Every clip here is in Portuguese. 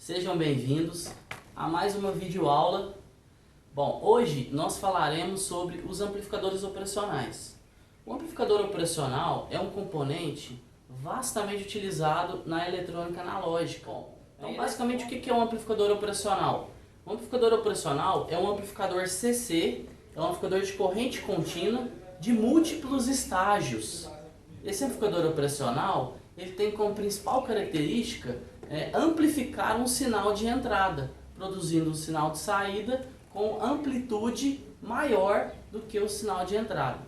Sejam bem-vindos a mais uma videoaula. Bom, hoje nós falaremos sobre os amplificadores operacionais. O amplificador operacional é um componente vastamente utilizado na eletrônica analógica. Então, basicamente, o que é um amplificador operacional? O amplificador operacional é um amplificador CC, é um amplificador de corrente contínua de múltiplos estágios. Esse amplificador operacional ele tem como principal característica amplificar um sinal de entrada, produzindo um sinal de saída com amplitude maior do que o sinal de entrada.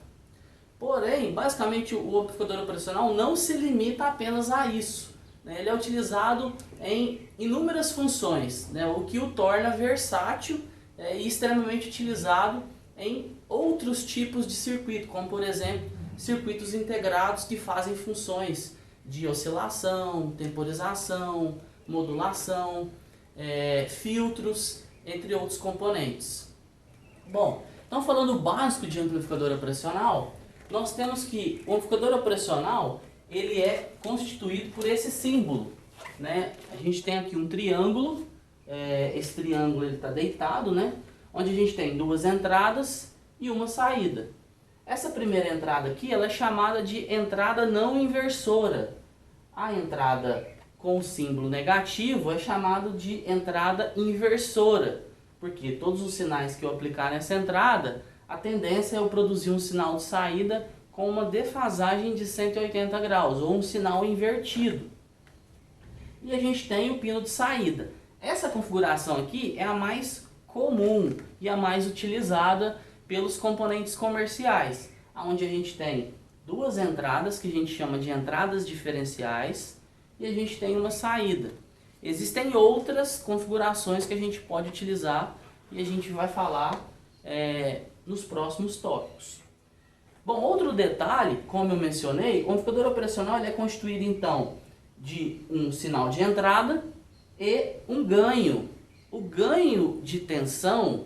Porém, basicamente o amplificador operacional não se limita apenas a isso. Ele é utilizado em inúmeras funções, o que o torna versátil e extremamente utilizado em outros tipos de circuito, como por exemplo, circuitos integrados que fazem funções de oscilação, temporização, modulação, filtros, entre outros componentes. Bom, então falando básico de amplificador operacional, nós temos que o amplificador operacional ele é constituído por esse símbolo. A gente tem aqui um triângulo, esse triângulo está deitado, onde a gente tem duas entradas e uma saída. Essa primeira entrada aqui ela é chamada de entrada não inversora. A entrada com o símbolo negativo é chamada de entrada inversora, porque todos os sinais que eu aplicar nessa entrada, a tendência é eu produzir um sinal de saída com uma defasagem de 180 graus, ou um sinal invertido. E a gente tem o pino de saída. Essa configuração aqui é a mais comum e a mais utilizada pelos componentes comerciais, onde a gente tem duas entradas que a gente chama de entradas diferenciais e a gente tem uma saída. Existem outras configurações que a gente pode utilizar e a gente vai falar nos próximos tópicos. Bom, outro detalhe, como eu mencionei, o amplificador operacional ele é constituído então de um sinal de entrada e um ganho. O ganho de tensão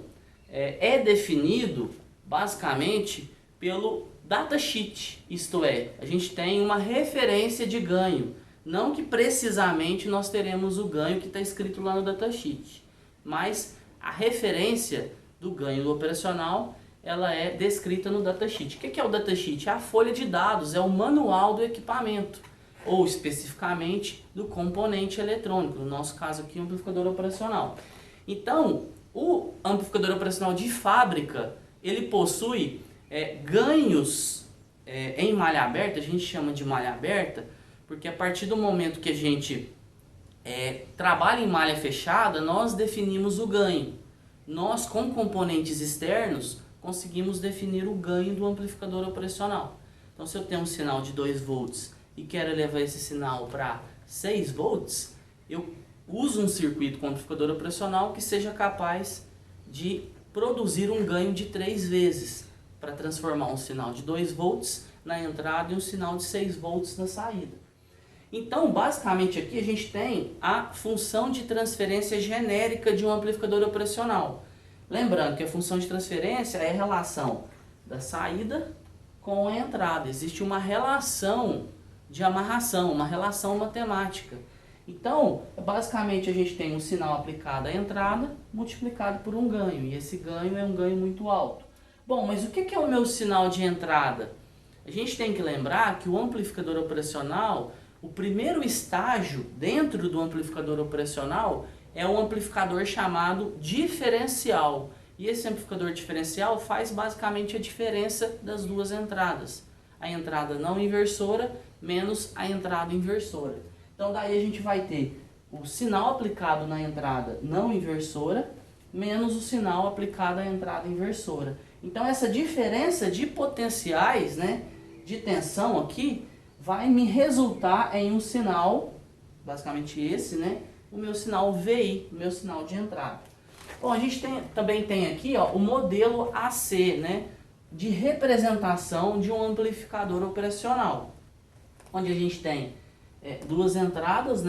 é definido basicamente pelo datasheet, isto é, a gente tem uma referência de ganho, não que precisamente nós teremos o ganho que está escrito lá no datasheet, mas a referência do ganho do operacional ela é descrita no datasheet. O que é o datasheet? É a folha de dados, é o manual do equipamento, ou especificamente do componente eletrônico, no nosso caso aqui o amplificador operacional. Então, o amplificador operacional de fábrica, ele possui ganhos em malha aberta, a gente chama de malha aberta, porque a partir do momento que a gente trabalha em malha fechada, nós definimos o ganho. Nós, com componentes externos, conseguimos definir o ganho do amplificador operacional. Então, se eu tenho um sinal de 2 volts e quero elevar esse sinal para 6 volts, eu uso um circuito com amplificador operacional que seja capaz de produzir um ganho de 3 vezes, para transformar um sinal de 2 volts na entrada e um sinal de 6 volts na saída. Então, basicamente aqui a gente tem a função de transferência genérica de um amplificador operacional. Lembrando que a função de transferência é a relação da saída com a entrada. Existe uma relação de amarração, uma relação matemática. Então, basicamente a gente tem um sinal aplicado à entrada multiplicado por um ganho. E esse ganho é um ganho muito alto. Bom, mas o que é o meu sinal de entrada? A gente tem que lembrar que o amplificador operacional, o primeiro estágio dentro do amplificador operacional é um amplificador chamado diferencial. E esse amplificador diferencial faz basicamente a diferença das duas entradas. A entrada não inversora menos a entrada inversora. Então daí a gente vai ter o sinal aplicado na entrada não inversora menos o sinal aplicado à entrada inversora. Então essa diferença de potenciais, de tensão aqui, vai me resultar em um sinal, basicamente esse, o meu sinal VI, o meu sinal de entrada. Bom, a gente também tem aqui o modelo AC, de representação de um amplificador operacional, onde a gente tem duas entradas,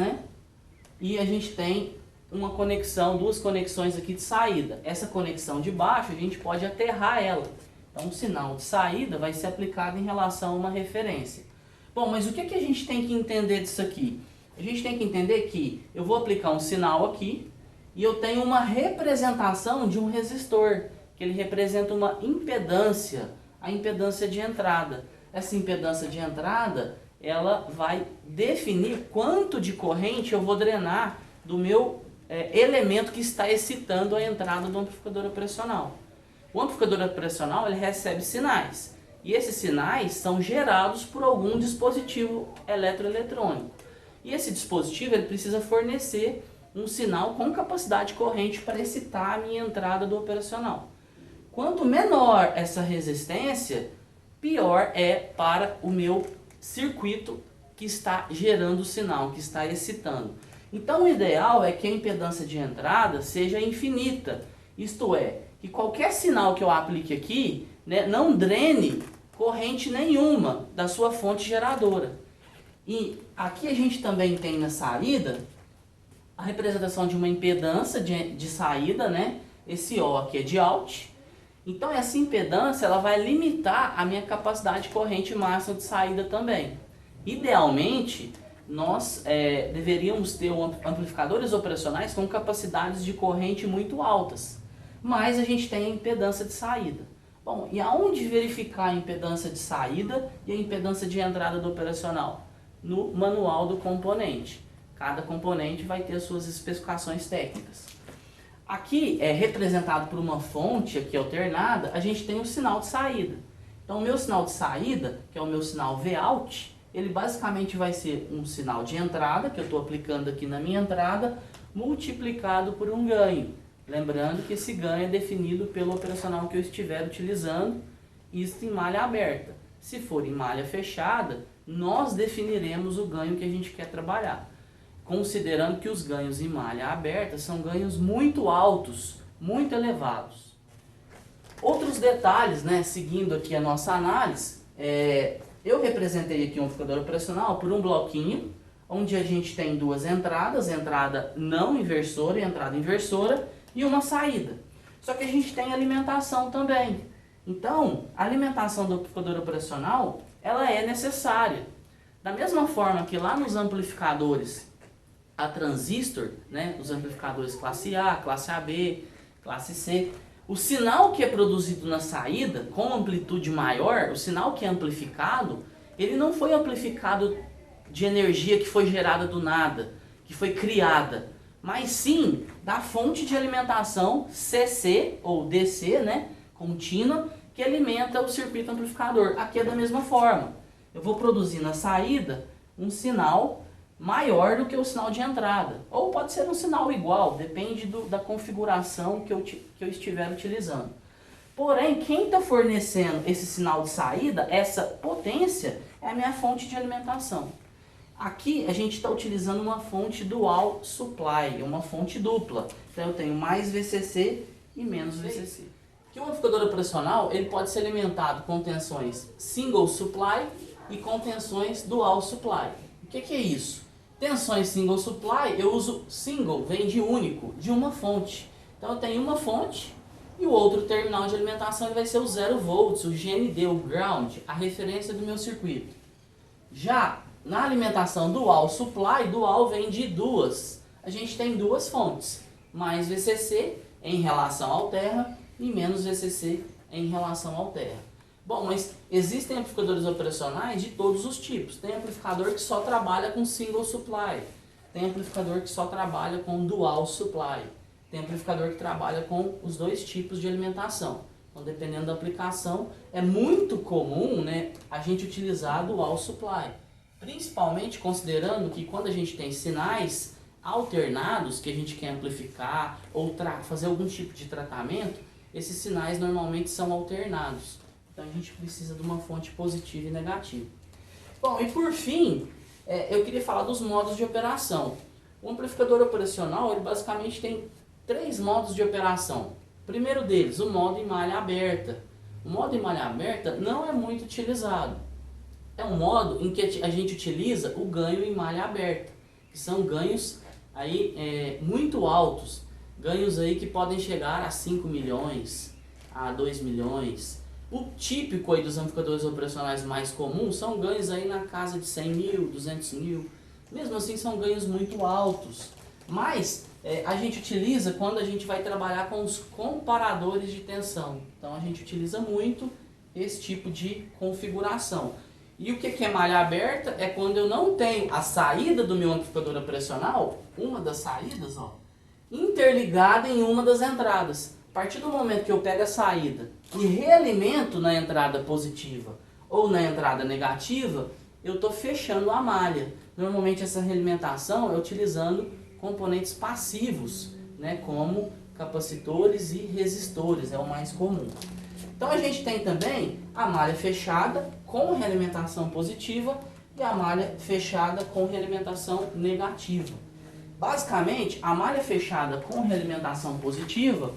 e a gente tem uma conexão, duas conexões aqui de saída. Essa conexão de baixo a gente pode aterrar ela. Então o sinal de saída vai ser aplicado em relação a uma referência. Bom, mas o que a gente tem que entender disso aqui? A gente tem que entender que eu vou aplicar um sinal aqui e eu tenho uma representação de um resistor, que ele representa uma impedância, a impedância de entrada. Essa impedância de entrada, ela vai definir quanto de corrente eu vou drenar do meu elemento que está excitando a entrada do amplificador operacional. O amplificador operacional ele recebe sinais, e esses sinais são gerados por algum dispositivo eletroeletrônico. E esse dispositivo ele precisa fornecer um sinal com capacidade de corrente para excitar a minha entrada do operacional. Quanto menor essa resistência, pior é para o meu circuito que está gerando o sinal, que está excitando. Então o ideal é que a impedância de entrada seja infinita, isto é, que qualquer sinal que eu aplique aqui, né, não drene corrente nenhuma da sua fonte geradora. E aqui a gente também tem na saída a representação de uma impedância de saída, né? Esse O aqui é de out. Então essa impedância ela vai limitar a minha capacidade de corrente máxima de saída também. Idealmente, nós deveríamos ter amplificadores operacionais com capacidades de corrente muito altas, mas a gente tem a impedância de saída. Bom, e aonde verificar a impedância de saída e a impedância de entrada do operacional? No manual do componente. Cada componente vai ter as suas especificações técnicas. Aqui é representado por uma fonte aqui alternada, a gente tem o sinal de saída. Então o meu sinal de saída, que é o meu sinal Vout, ele basicamente vai ser um sinal de entrada, que eu estou aplicando aqui na minha entrada, multiplicado por um ganho. Lembrando que esse ganho é definido pelo operacional que eu estiver utilizando, isso em malha aberta. Se for em malha fechada, nós definiremos o ganho que a gente quer trabalhar, considerando que os ganhos em malha aberta são ganhos muito altos, muito elevados. Outros detalhes, né, seguindo aqui a nossa análise, eu representei aqui um amplificador operacional por um bloquinho, onde a gente tem duas entradas, entrada não inversora e entrada inversora, e uma saída. Só que a gente tem alimentação também. Então, a alimentação do amplificador operacional, ela é necessária. Da mesma forma que lá nos amplificadores a transistor, né, os amplificadores classe A, classe AB, classe C, o sinal que é produzido na saída, com amplitude maior, o sinal que é amplificado, ele não foi amplificado de energia que foi gerada do nada, que foi criada, mas sim da fonte de alimentação CC ou DC, né, contínua, que alimenta o circuito amplificador. Aqui é da mesma forma. Eu vou produzir na saída um sinal maior do que o sinal de entrada. Ou pode ser um sinal igual, depende da configuração que eu estiver utilizando. Porém, quem está fornecendo esse sinal de saída, essa potência, é a minha fonte de alimentação. Aqui a gente está utilizando uma fonte dual supply, uma fonte dupla. Então eu tenho mais VCC e menos VCC. Que o amplificador operacional ele pode ser alimentado com tensões single supply e com tensões dual supply. O que é isso? Tensões single supply, eu uso single, vem de único, de uma fonte. Então eu tenho uma fonte e o outro terminal de alimentação ele vai ser o 0 volts, o GND, o ground, a referência do meu circuito. Já na alimentação dual supply, dual vem de duas. A gente tem duas fontes, mais VCC em relação ao terra e menos VCC em relação ao terra. Bom, mas existem amplificadores operacionais de todos os tipos. Tem amplificador que só trabalha com single supply, tem amplificador que só trabalha com dual supply, tem amplificador que trabalha com os dois tipos de alimentação. Então, dependendo da aplicação, é muito comum, né, a gente utilizar dual supply. Principalmente considerando que quando a gente tem sinais alternados que a gente quer amplificar ou fazer algum tipo de tratamento, esses sinais normalmente são alternados. Então a gente precisa de uma fonte positiva e negativa. Bom, e por fim, eu queria falar dos modos de operação. O amplificador operacional, ele basicamente tem três modos de operação. O primeiro deles, o modo em malha aberta. O modo em malha aberta não é muito utilizado. É um modo em que a gente utiliza o ganho em malha aberta, que são ganhos aí, muito altos, ganhos aí que podem chegar a 5 milhões, a 2 milhões. O típico aí dos amplificadores operacionais mais comuns são ganhos aí na casa de 100 mil, 200 mil, Mesmo assim são ganhos muito altos, mas a gente utiliza quando a gente vai trabalhar com os comparadores de tensão. Então a gente utiliza muito esse tipo de configuração. E o que é malha aberta? É quando eu não tenho a saída do meu amplificador operacional, uma das saídas, interligada em uma das entradas. A partir do momento que eu pego a saída e realimento na entrada positiva ou na entrada negativa, eu estou fechando a malha. Normalmente essa realimentação é utilizando componentes passivos, né, como capacitores e resistores, é o mais comum. Então a gente tem também a malha fechada com realimentação positiva e a malha fechada com realimentação negativa. Basicamente, a malha fechada com realimentação positiva,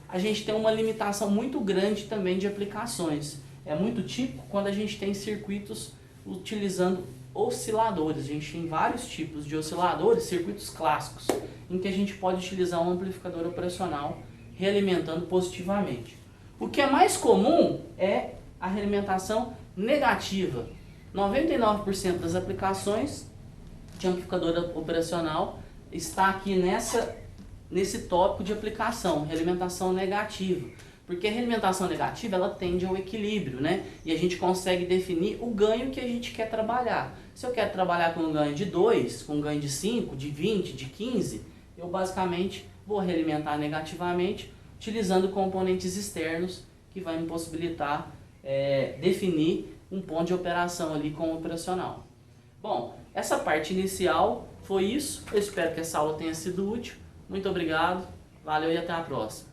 a gente tem uma limitação muito grande também de aplicações. É muito típico quando a gente tem circuitos utilizando osciladores. A gente tem vários tipos de osciladores, circuitos clássicos, em que a gente pode utilizar um amplificador operacional realimentando positivamente. O que é mais comum é a realimentação negativa. 99% das aplicações de amplificador operacional está aqui nesse tópico de aplicação, realimentação negativa. Porque a realimentação negativa, ela tende ao equilíbrio, né? E a gente consegue definir o ganho que a gente quer trabalhar. Se eu quero trabalhar com um ganho de 2, com um ganho de 5, de 20, de 15, eu basicamente vou realimentar negativamente, utilizando componentes externos que vai me possibilitar definir um ponto de operação ali com o operacional. Bom, essa parte inicial foi isso. Eu espero que essa aula tenha sido útil. Muito obrigado, valeu e até a próxima.